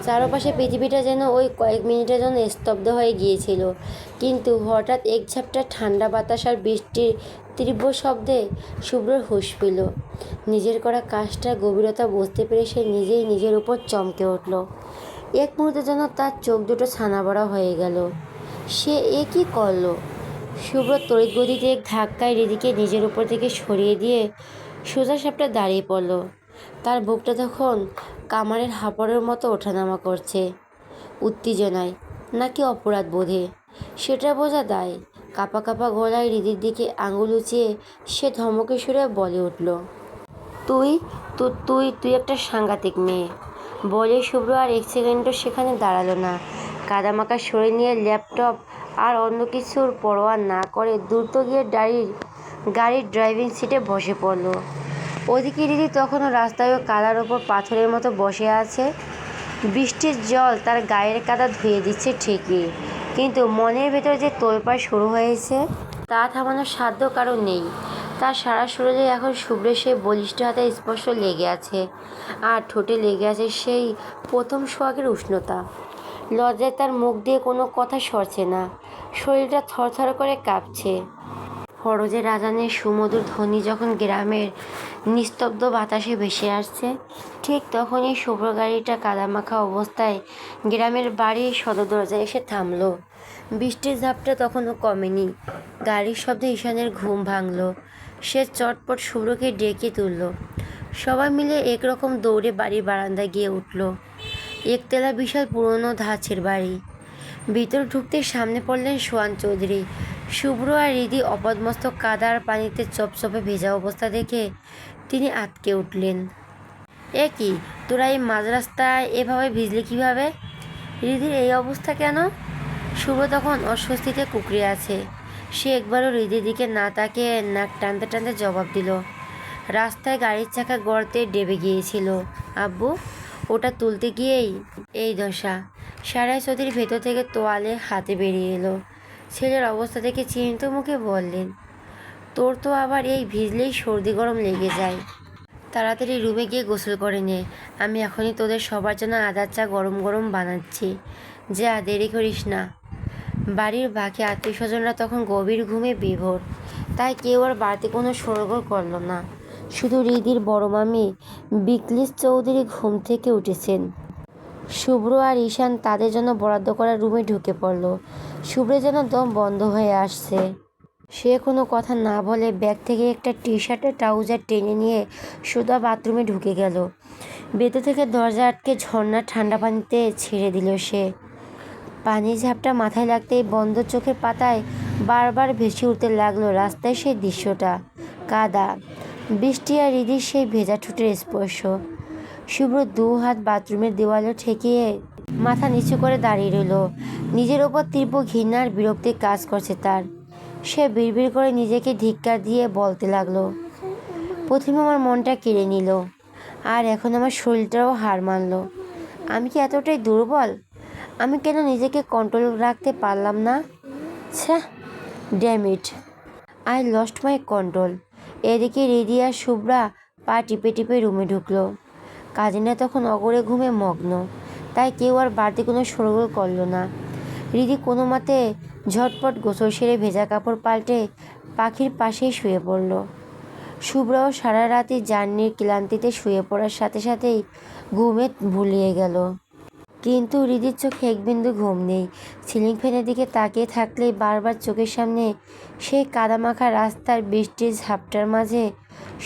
চারপাশে পৃথিবীটা যেন ওই কয়েক মিনিটের জন্য স্তব্ধ হয়ে গিয়েছিল। কিন্তু হঠাৎ এক ঝাপটা ঠান্ডা বাতাস আর বৃষ্টির তীব্র শব্দে শুভ্রর হুঁশ পেল। নিজের করা কাজটার গভীরতা বুঝতে পেরে সে নিজেই নিজের উপর চমকে উঠল। এক মুহূর্তের জন্য তার চোখ দুটো ছানাবড়া হয়ে গেল। সে এ কী করল? শুভ্র তড়িৎ গতিতে এক ধাক্কায় হৃদিকে নিজের উপর থেকে সরিয়ে দিয়ে সোজা সাপটা দাঁড়িয়ে পড়ল। তার বুকটা তখন কামারের হাঁপানোর মতো ওঠানামা করছে। উত্তেজনায় নাকি অপরাধ বোধে সেটা বোঝা দায়। কাঁপা কাঁপা গলায় হৃদির দিকে আঙুল উঁচিয়ে সে ধমকে সুরে বলে উঠল, তুই তুই তুই একটা সাংঘাতিক মেয়ে। বলে শুভ্র আর এক সেকেন্ডও সেখানে দাঁড়ালো না। কাদামাকা সরে নিয়ে ল্যাপটপ আর অন্য কিছুর পরোয়া না করে দ্রুত গিয়ে গাড়ির ড্রাইভিং সিটে বসে পড়ল। ওদিকে হৃদি তখনও রাস্তায় কাদার ওপর পাথরের মতো বসে আছে। বৃষ্টির জল তার গায়ের কাদা ধুয়ে দিচ্ছে ঠিকই, কিন্তু মনের ভেতর যে তোলপাড় শুরু হয়েছে তা থামানোর সাধ্য কারণ নেই। তার সারা শরীরে এখন শুভ্রের সেই বলিষ্ঠ হাতে স্পর্শ লেগে আছে, আর ঠোঁটে লেগে আছে সেই প্রথম সোহাগের উষ্ণতা। লজ্জায় তার মুখ দিয়ে কোনো কথা সরছে না, শরীরটা থরথর করে কাঁপছে। ফরজের আজানের সুমধুর ধ্বনি যখন গ্রামের নিস্তব্ধ বাতাসে ভেসে আসছে, ঠিক তখনই শুভ্র গাড়িটা কাদামাখা অবস্থায় গ্রামের বাড়ির সদর দরজায় এসে থামলো। বৃষ্টির ঝাপটা তখনও কমেনি। গাড়ির শব্দে ঈশানের ঘুম ভাঙল। সে চটপট শুভ্রকে ডেকে তুলল। সবাই মিলে একরকম দৌড়ে বাড়ির বারান্দায় গিয়ে উঠল। একতলা বিশাল পুরনো ধাঁচের বাড়ি। ভিতর ঢুকতে সামনে পড়লেন সোহান চৌধুরী। শুভ্র আর হৃদি অপদমস্তক কাদার পানিতে চপচপে ভেজা অবস্থা দেখে তিনি আঁতকে উঠলেন। এ কি, তোরা এই মাঝ রাস্তায় এভাবে ভিজলি কীভাবে? হৃদির এই অবস্থা কেন? শুভ্র তখন অস্বস্তিতে কুঁকড়ে আছে। সে একবারও হৃদির দিকে না তাকিয়ে নাক টানতে টানতে জবাব দিল, রাস্তায় গাড়ির চাকা গর্তে ডেবে গিয়েছিল আব্বু, ওটা তুলতে গিয়েই এই দশা। সারাই চৌধুরী ভেতর থেকে তোয়ালে হাতে বেরিয়ে এলো। ছেলের অবস্থা দেখে চিন্তিত মুখে বললেন, তোর তো আবার এই ভিজলেই সর্দি গরম লেগে যায়। তাড়াতাড়ি রুমে গিয়ে গোসল করে নে। আমি এখনই তোদের সবার জন্য আদার চা গরম গরম বানাচ্ছি। যা, দেরি করিস না। বাড়ির বাকি আত্মীয় স্বজনরা তখন গভীর ঘুমে বিভোর, তাই কেউ আর বাড়তি কোনো শোরগোল করল না। শুধু হৃদির বড় মামি বিকলিস চৌধুরী ঘুম থেকে উঠেছেন। শুভ্র আর ঈশান তাদের জন্য বরাদ্দ করা রুমে ঢুকে পড়ল। শুভ্র যেন দম বন্ধ হয়ে আসছে। সে কোনো কথা না বলে ব্যাগ থেকে একটা টি শার্টের ট্রাউজার টেনে নিয়ে সোজা বাথরুমে ঢুকে গেল। ভেতর থেকে দরজা আটকে ঝর্ণার ঠান্ডা পানিতে ছেড়ে দিল সে। পানির ঝাপটা মাথায় লাগতেই বন্ধ চোখের পাতায় বারবার ভেসে উঠতে লাগলো রাস্তায় সেই দৃশ্যটা। কাদা, বৃষ্টি আর হৃদির সেই ভেজা ঠোঁটের স্পর্শ। শুভ্র দু হাত বাথরুমের দেওয়ালে ঠেকিয়ে মাথা নিচু করে দাঁড়িয়ে রইল। নিজের ওপর তীব্র ঘৃণার বিরক্তি কাজ করছে তার। সে বিড়বিড় করে নিজেকে ধিক্কার দিয়ে বলতে লাগলো, প্রথমে আমার মনটা কেড়ে নিল, আর এখন আমার শরীরটাও হার মানল। আমি কি এতটাই দুর্বল? আমি কেন নিজেকে কন্ট্রোল রাখতে পারলাম না? ছ্যা, damn it, I lost my control. এদিকে হৃদি আর শুভ্রা পা টিপে টিপে রুমে ঢুকলো। কাজিনা তখন অগরে ঘুমে মগ্ন, তাই কেউ আর বাড়তি কোনো শোরগোল করল না। হৃদি কোনো মতে ঝটপট গোসল সেরে ভেজা কাপড় পাল্টে পাখির পাশেই শুয়ে পড়ল। শুভ্রাও সারা রাতি জার্নির ক্লান্তিতে শুয়ে পড়ার সাথে সাথেই ঘুমে ভুলিয়ে গেল। কিন্তু হৃদির চোখে এক বিন্দু ঘুম নেই। সিলিং ফ্যানের দিকে তাকিয়ে থাকলেই বারবার চোখের সামনে সেই কাদামাখা রাস্তার বৃষ্টির ঝাপটার মাঝে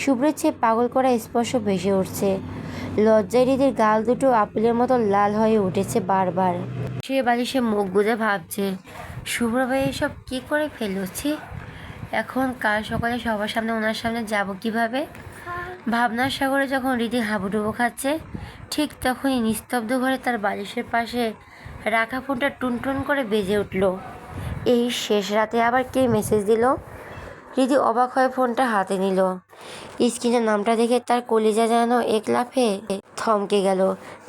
শুভ্রের চেয়ে পাগল করা স্পর্শ ভেসে উঠছে। লজ্জায় হৃদির গাল দুটো আপেলের মতো লাল হয়ে উঠেছে বারবার। সে বালিশে মুখ গুজে ভাবছে, শুভ্র ভাই এসব কী করে ফেলছি? এখন কাল সকালে সবার সামনে ওনার সামনে যাব কিভাবে? ভাবনার সাগরে যখন হৃদি হাবুডুবু খাচ্ছে, ঠিক তখনই নিস্তব্ধ ঘরে তার বালিশের পাশে রাখা ফোনটা টুনটুন করে বেজে উঠল। এই শেষ রাতে আবার কে মেসেজ দিল? হৃদি অবাক হয়ে ফোনটা হাতে নিল। স্ক্রিনের নামটা দেখে তার কলিজা যেন এক লাফে থমকে গেল।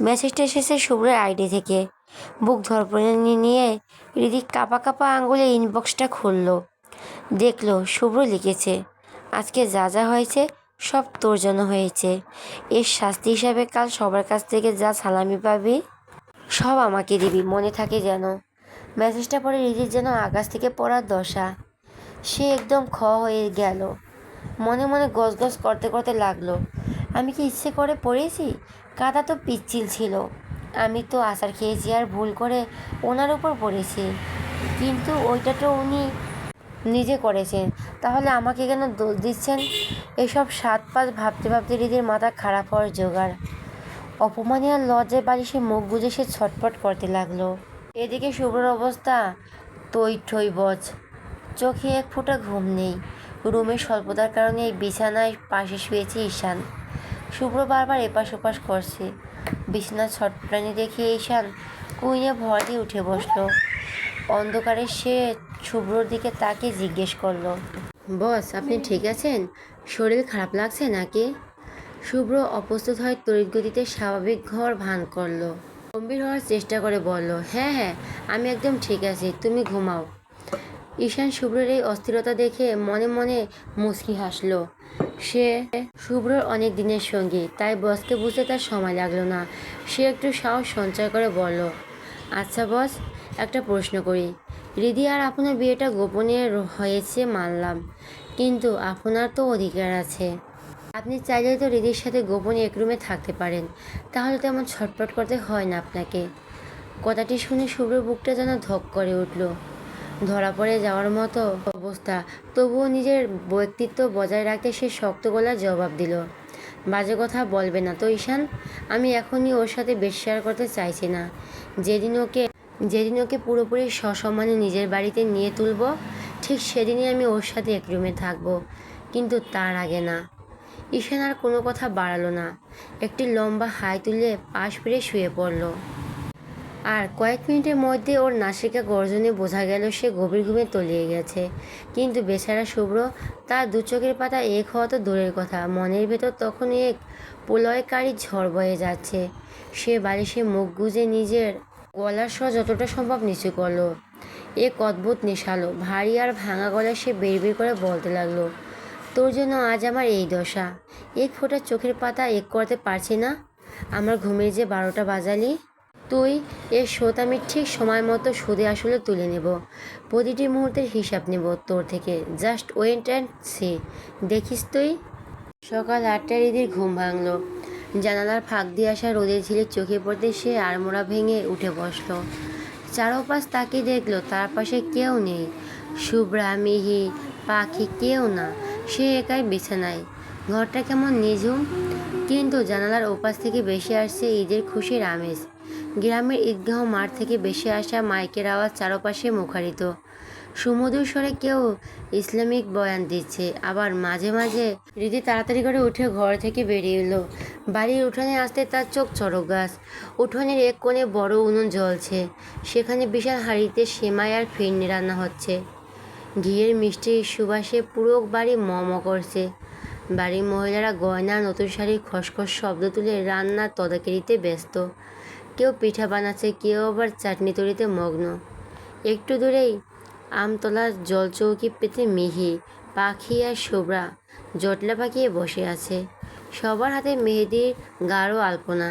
মেসেজটা এসেছে শুভ্রের আইডি থেকে। বুক ধড়পড়ে নিয়ে হৃদি কাঁপা কাঁপা আঙুলে ইনবক্সটা খুলল। দেখলো শুভ্র লিখেছে, আজকে যা যা হয়েছে সব তোর জন্য হয়েছে। এর শাস্তি হিসাবে কাল সবার কাছ থেকে যা সালামি পাবি সব আমাকে দিবি, মনে থাকে যেন। মেসেজটা পড়ে রিদির যেন আকাশ থেকে পড়ার দশা। সে একদম হয়ে গেল। মনে মনে গজগজ করতে করতে লাগলো, আমি কি ইচ্ছে করে পড়েছি? কাদা তো পিচ্ছিল ছিল, আমি তো আছাড় খেয়েছি আর ভুল করে ওনার উপর পড়েছি। কিন্তু ওইটা তো উনি নিজে করেছেন, তাহলে আমাকে কেন দোষ দিচ্ছেন? এসব সাত পাঁচ ভাবতে ভাবতে হৃদির মাথা খারাপ হওয়ার জোগাড়। অপমানে আর লজ্জায় বালিশে মুখ গুজে সে ছটফট করতে লাগলো। এদিকে শুভ্রর অবস্থা টই ঠই বজ, চোখে এক ফোঁটা ঘুম নেই। রুমের স্বল্পতার কারণে এই বিছানায় পাশে শুয়েছে ঈশান। শুভ্র বারবার এপাশ ওপাশ করছে। বিছানার ছটফটানি দেখে ঈশান কুইনে ভর দিয়ে উঠে বসলো। অন্ধকারে সে শুভ্রর দিকে তাকিয়ে জিজ্ঞেস করলো, বস আপনি ঠিক আছেন? শরীর খারাপ লাগছে নাকি? শুভ্র অপ্রস্তুত হয় তড়িৎ গতিতে স্বাভাবিক ঘর ভান করলো। গম্ভীর হওয়ার চেষ্টা করে বলল, হ্যাঁ হ্যাঁ আমি একদম ঠিক আছি, তুমি ঘুমাও। ঈশান শুভ্রের এই অস্থিরতা দেখে মনে মনে মুচকি হাসলো। সে শুভ্রর অনেক দিনের সঙ্গী, তাই বসকে বুঝতে তার সময় লাগলো না। সে একটু সাহস সঞ্চয় করে বলল, আচ্ছা বস, একটা প্রশ্ন করি। রিদি আর আপনার বিয়েটা গোপনে হয়েছে মানলাম, কিন্তু আপনার তো অধিকার আছে। আপনি চাইলেই তো রিদির সাথে গোপনে এক রুমে থাকতে পারেন, তাহলে তেমন ছটফট করতে হয় না আপনাকে। কথাটি শুনে শুভ্রর বুকটা যেন ধক করে উঠল। ধরা পড়ে যাওয়ার মতো অবস্থা, তবুও নিজের ব্যক্তিত্ব বজায় রাখতে সে শক্ত গলায় জবাব দিল, বাজে কথা বলবে না তো ঈশান। আমি এখনই ওর সাথে শেয়ার করতে চাইছি না। যেদিন ওকে পুরোপুরি সসম্মানে নিজের বাড়িতে নিয়ে তুলব, ঠিক সেদিনই আমি ওর সাথে এক রুমে থাকবো, কিন্তু তার আগে না। ঈশান আর কোনো কথা বাড়ালো না। একটি লম্বা হাই তুলে পাশ ফিরে শুয়ে পড়ল। আর কয়েক মিনিটের মধ্যে ওর নাসিকা গর্জনে বোঝা গেল সে গভীর ঘুমে তলিয়ে গেছে। কিন্তু বেচারা শুভ্র, তার দু চোখের পাতা এক হওয়া তো দূরের কথা, মনের ভেতর তখন এক প্রলয়কারী ঝড় বয়ে যাচ্ছে। সে বালিশে মুখ গুজে নিজের গলার স্বর যতটা সম্ভব নিচু করলো। এক অদ্ভুত নেশালো ভারী আর ভাঙা গলায় সে বের করে বলতে লাগলো, তোর জন্য আজ আমার এই দশা। এক ফোঁটা চোখের পাতা এক করতে পারছি না। আমার ঘুমের যে 12টা বাজালি, তুই এর শোধ আমি ঠিক সময় মতো সুদে আসলে তুলে নেব। প্রতিটি মুহূর্তের হিসাব নেব তোর থেকে। জাস্ট ওয়েট অ্যান্ড সি, দেখিস তুই। সকাল 8টায় রিদির ঘুম ভাঙলো। জানালার ফাঁক দিয়ে আসা রোদের ঝিলে চোখে পড়তে সে আড়মোড়া ভেঙে উঠে বসলো। চারপাশ তাকিয়ে দেখলো, তার পাশে কেউ নেই। শুভ্রা, মিহি, পাখি, কেউ না। সে একাই বিছানায়। ঘরটা কেমন নিঝুম, কিন্তু জানালার ওপাশ থেকে বেশি আসছে ঈদের খুশির আমেজ। গ্রামের ঈদগাহ মাঠ থেকে বেশি আসা মাইকের আওয়াজ চারপাশে মুখরিত। সুমধুর স্বরে কেউ ইসলামিক বয়ান দিচ্ছে, আবার মাঝে মাঝে রীতি তাড়াতাড়ি করে উঠে ঘর থেকে বেরিয়ে এলো। বাড়ির উঠোনে আসতে তার চোখ চড়ক গাছ। উঠোনের এক কোণে বড় উনুন জ্বলছে, সেখানে বিশাল হাঁড়িতে সেমাই আর ফিরনি রান্না হচ্ছে। ঘিয়ের মিষ্টি সুবাসে পুরো বাড়ি ম করছে। বাড়ির মহিলারা গয়না, নতুন শাড়ির খসখস শব্দ তুলে রান্নার তদারকিতে ব্যস্ত। কেউ পিঠা বানাচ্ছে, কেউ আবার চাটনি তৈরিতে মগ্ন। একটু দূরেই আমতলার জলচৌকি পেতে মিহি, পাখি আর শুভ্রা জটলা পাকিয়ে বসে আছে। সবার হাতে মেহেদির গাঢ় আলপনা।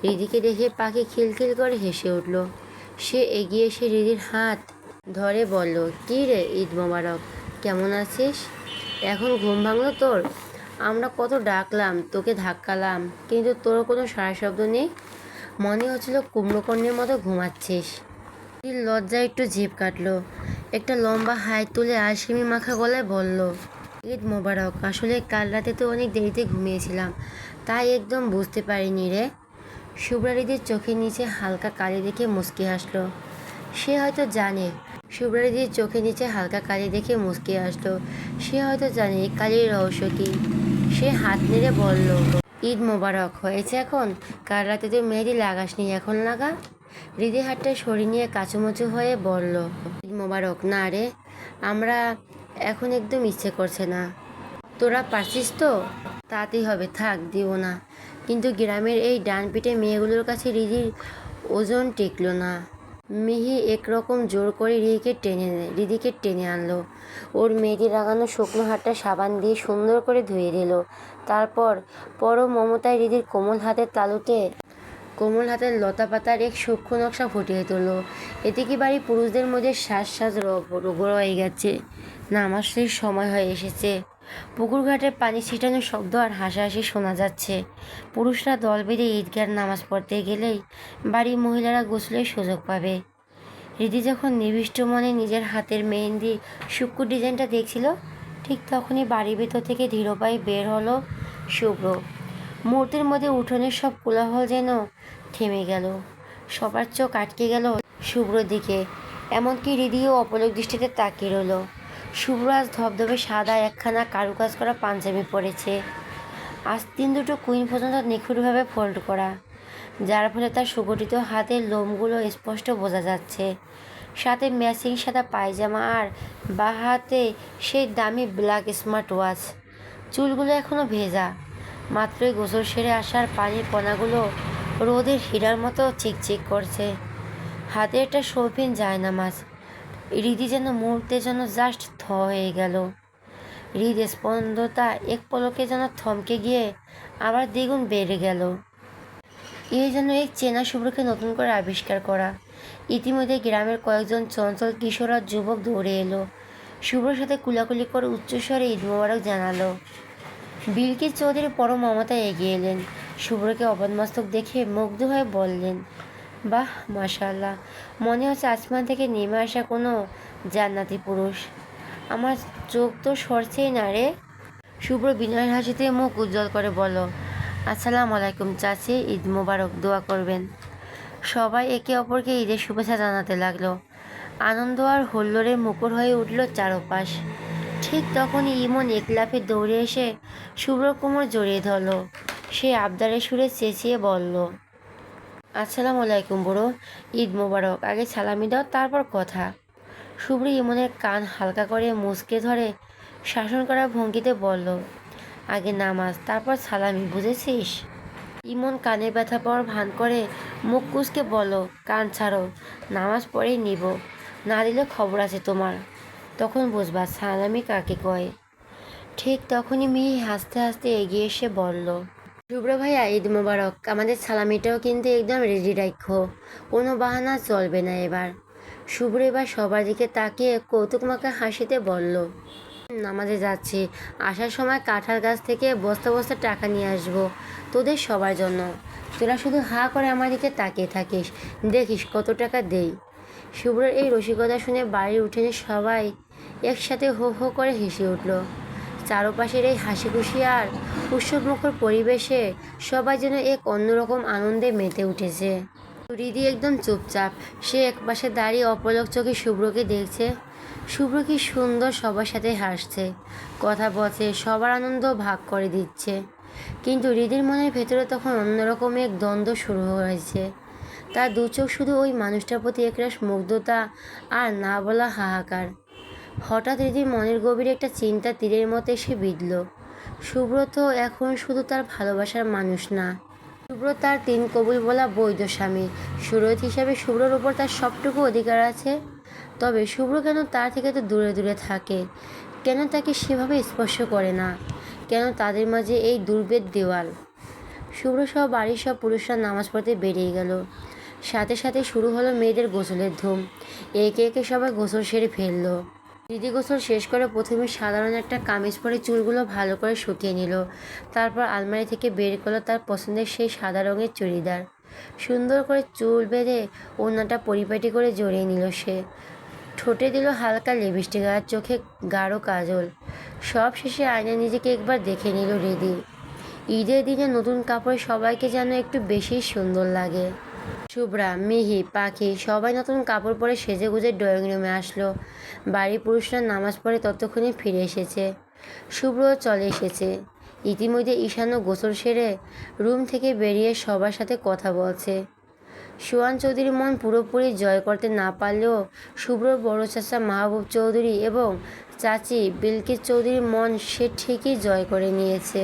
রিদিকে দেখে পাখি খিলখিল করে হেসে উঠল। সে এগিয়ে এসে রিদির হাত ধরে বলল, কী রে, ঈদ মোবারক, কেমন আছিস? এখন ঘুম ভাঙলো তোর? আমরা কত ডাকলাম, তোকে ধাক্কালাম, কিন্তু তোর কোনো সাড়া শব্দ নেই। মনে হচ্ছিল কুম্ভকর্ণের মতো ঘুমাচ্ছিস। লজ্জায় একটু জিভ কাটলো। একটা লম্বা হাই তুলে আলসেমি মাখা গলায় বলল, ঈদ মোবারক, আসলে কাল রাতে তো অনেক দেরিতে ঘুমিয়েছিলাম, তাই একদম বুঝতে পারিনি রে। শুভ্রা রিদির চোখের নিচে হালকা কালি দেখে মুচকি হাসলো। সে হয়তো জানে শুভ্রা রিদির চোখের নিচে হালকা কালি দেখে মুচকি হাসলো। সে হয়তো জানে এই কালির রহস্য কী। সে হাত নেড়ে বলল, ঈদ মোবারক, হয়েছে এখন? কাল রাতে তো মেহেদি লাগাসনি, এখন লাগা। হৃদি হাতটা সরিয়ে নিয়ে কাচুমচু হয়ে বলল, ঈদ মোবারক না রে, আমরা এখন একদম ইচ্ছে করছে না। তোরা পারছিস তো? তাতেই হবে, থাক, দিব না। কিন্তু গ্রামের এই ডান পিঠে মেয়েগুলোর কাছে হৃদির ওজন টিকল না। মিহি একরকম জোর করে রিদিকে টেনে আনলো। ওর মেহেদি লাগানো শুকনো হাতটা সাবান দিয়ে সুন্দর করে ধুয়ে দিল। তারপর পরম মমতায় রিদির কোমল হাতের লতা পাতার এক সূক্ষ্ম নকশা ফুটিয়ে তুলল। এতে কি বাড়ি পুরুষদের মধ্যে শ্বাস রয়ে গেছে। নামাজের সময় হয়ে এসেছে। পুকুর ঘাটে পানি ছিটানোর শব্দ আর হাসাহাসি শোনা যাচ্ছে। পুরুষরা দল বেঁধে ঈদগার নামাজ পড়তে গেলেই বাড়ির মহিলারা গোসলের সুযোগ পাবে। রিদি যখন নিবিষ্ট মনে নিজের হাতের মেহেন্দি সূক্ষ্ম ডিজাইনটা দেখছিল, ঠিক তখনই বাড়ির ভেতর থেকে ধীর পায়ে বের হলো শুভ্র। মুহূর্তের মধ্যে উঠোনের সব কোলাহল যেন থেমে গেল। সবার চোখ আটকে গেল শুভ্রর দিকে, এমনকি রিদিও অপলক দৃষ্টিতে তাকিয়ে রইল। শুভ্র আজ ধবধবে সাদা একখানা কারুকাজ করা পাঞ্জাবি পরেছে, আস্তিন দুটো কুইন পর্যন্ত নিখুঁতভাবে ফোল্ড করা, যার ফলে তার সুগঠিত হাতের লোমগুলো স্পষ্ট বোঝা যাচ্ছে। সাথে ম্যাচিং সাদা পায়জামা আর বাঁ হাতে সেই দামি ব্ল্যাক স্মার্ট ওয়াচ। চুলগুলো এখনও ভেজা, মাত্রই গোসল সেরে আসার পানির কণাগুলো রোদের হীরার মতো চিকচিক করছে। হাতে একটা শৌখিন জায়নামাজ। রিদি যেন মুহূর্তে যেন জাস্ট হয়ে গেল। হৃদস্পন্দতা এক পলকে যেন থমকে গিয়ে আবার দ্বিগুণ বেড়ে গেল। এই যেন এক চেনা শুভ্রকে নতুন করে আবিষ্কার করা। ইতিমধ্যে গ্রামের কয়েকজন চঞ্চল কিশোর আর যুবক দৌড়ে এলো। শুভ্রর সাথে কুলাকুলি করে উচ্চস্বরে ঈদ মোবারক জানালো। বিলকিস চৌধুরী পরম মমতায় এগিয়ে এলেন। শুভ্রকে অবাধমস্তক দেখে মুগ্ধ হয়ে বললেন, বাহ মাশাআল্লাহ, মনে হচ্ছে আসমান থেকে নেমে আসা কোনো জান্নাতি পুরুষ। আমার চোখ তো সরছেই না রে। শুভ্র বিনয়ের হাসিতে মুখ উজ্জ্বল করে বলল, আসসালামু আলাইকুম চাচি, ঈদ মোবারক, দোয়া করবেন। সবাই একে অপরকে ঈদের শুভেচ্ছা জানাতে লাগলো। আনন্দ আর হুল্লোড়ে মুখর হয়ে উঠল চারপাশ। ঠিক তখনই ইমন এক লাফে দৌড়ে এসে শুভ্র কোমর জড়িয়ে ধরল। সে আবদারের সুরে চেঁচিয়ে বলল, আসসালামু আলাইকুম বুড়ো, ঈদ মোবারক। আগে সালামি দাও, তারপর কথা। শুভ্র ইমনের কান হালকা করে মুচকে ধরে শাসন করার ভঙ্গিতে বলল, আগে নামাজ, তারপর সালামি, বুঝেছিস? ইমন কানে ব্যথা পাওয়ার ভান করে মুখ কুঁচকে বলল, কান ছাড়ো, নামাজ পড়েই নিব, না দিলে খবর আছে তোমার, তখন বুঝবা সালামি কাকে কয়। ঠিক তখনই মিহি হাসতে হাসতে এগিয়ে এসে বলল, শুভ্র ভাইয়া, ঈদ মোবারক। আমাদের সালামিটাও কিন্তু একদম রেডি রাখো, কোনো বাহানা চলবে না এবার। শুভ্র এবার সবার দিকে তাকিয়ে কৌতুকমাখা হাসিতে বলল, নামাজে যাচ্ছি, আসার সময় কাঁঠাল গাছ থেকে বস্তা বস্তা টাকা নিয়ে আসবো তোদের সবার জন্য। তোরা শুধু হা করে আমার দিকে তাকিয়ে থাকিস, দেখিস কত টাকা দেই। শুভ্রের এই রসিকতা শুনে বাড়ির উঠোনে সবাই একসাথে হো হো করে হেসে উঠল। চারপাশের এই হাসি খুশি আর উৎসবমুখর পরিবেশে সবাই যেন এক অন্যরকম আনন্দে মেতে উঠেছে। রিদি একদম চুপচাপ। সে একপাশে দাঁড়িয়ে অপলক চোখে শুভ্রকে দেখছে। শুভ্র কি সুন্দর সবার সাথে হাসছে, কথা বলছে, সবার আনন্দ ভাগ করে দিচ্ছে। কিন্তু রিদির মনের ভেতরে তখন অন্যরকম এক দ্বন্দ্ব শুরু হয়েছে। তার দু চোখ শুধু ওই মানুষটার প্রতি একরাশ মুগ্ধতা আর না বলা হাহাকার। হঠাৎ রিদির মনের গভীরে একটা চিন্তা তীরের মতো এসে বিঁধল। শুভ্র তো এখন শুধু তার ভালোবাসার মানুষ না, শুভ্র তার তিন কবুল বলা বৈধ স্বামী। সুরত হিসাবে শুভ্রর উপর তার সবটুকু অধিকার আছে। তবে শুভ্র কেন তার থেকে তো দূরে দূরে থাকে? কেন তাকে সেভাবে স্পর্শ করে না? কেন তাদের মাঝে এই দুর্ভেদ দেওয়াল? শুভ্র সহ বাড়ির সব পুরুষরা নামাজ পড়তে বেরিয়ে গেল। সাথে সাথে শুরু হলো মেয়েদের গোসলের ধুম। একে একে সবাই গোসল সেরে ফেলল। দিদি গোসল শেষ করে প্রথমে সাধারণ একটা কামিজ পরে চুলগুলো ভালো করে শুকিয়ে নিল। তারপর আলমারি থেকে বের করলো তার পছন্দের সেই সাদা রঙের চুড়িদার। সুন্দর করে চুল বেঁধে ওড়নাটা পরিপাটি করে জড়িয়ে নিল সে। ঠোঁটে দিল হালকা লিপস্টিক আর চোখে গাঢ় কাজল। সব শেষে আয়নায় নিজেকে একবার দেখে নিল রিদি। ঈদের দিনে নতুন কাপড়ে সবাইকে যেন একটু বেশি সুন্দর লাগে। শুভ্রা, মিহি, পাখি সবাই নতুন কাপড় পরে সেজেগুজে ড্রয়িং রুমে আসলো। বাড়ির পুরুষরা নামাজ পড়ে ততক্ষণে ফিরে এসেছে। শুভ্রও চলে এসেছে। ইতিমধ্যে ঈশানও গোসল সেরে রুম থেকে বেরিয়ে সবার সাথে কথা বলছে। সোহান চৌধুরীর মন পুরোপুরি জয় করতে না পারলেও শুভ্রর বড় চাচা মাহবুব চৌধুরী এবং চাচি বিলকিস চৌধুরীর মন সে ঠিকই জয় করে নিয়েছে।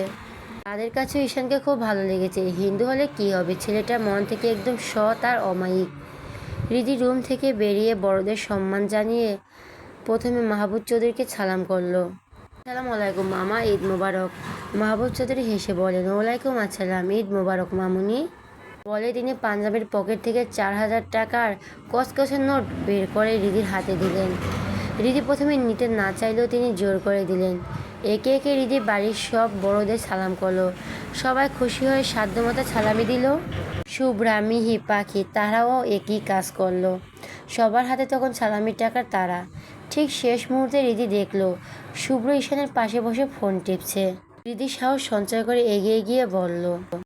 তাদের কাছেও ঈশানকে খুব ভালো লেগেছে। হিন্দু হলে কী হবে, ছেলেটা মন থেকে একদম সৎ আর অমায়িক। রিদি রুম থেকে বেরিয়ে বড়দের সম্মান জানিয়ে প্রথমে মাহবুব চৌধুরীকে সালাম করলো। আসসালামু আলাইকুম মামা, ঈদ মোবারক। মাহবুব চৌধুরী হেসে বলেন, ওয়ালাইকুম আসসালাম, ঈদ মোবারক মামুনি। বলে তিনি পাঞ্জাবের পকেট থেকে 4,000 টাকার কসকসের নোট বের করে রিদির হাতে দিলেন। রিদি প্রথমে নিতে না চাইলেও তিনি জোর করে দিলেন। একে একে রিদি বাড়ির সব বড়দের সালাম করলো। সবাই খুশি হয়ে সাধ্যমতো সালামি দিল। শুভ্রা, মিহি, পাখি তারাও একই কাজ করলো। সবার হাতে তখন সালামির টাকার তাড়া। ঠিক শেষ মুহূর্তে রিদি দেখলো শুভ্র ঈশানের পাশে বসে ফোন টিপছে। রিদি সাহস সঞ্চয় করে এগিয়ে গিয়ে বলল,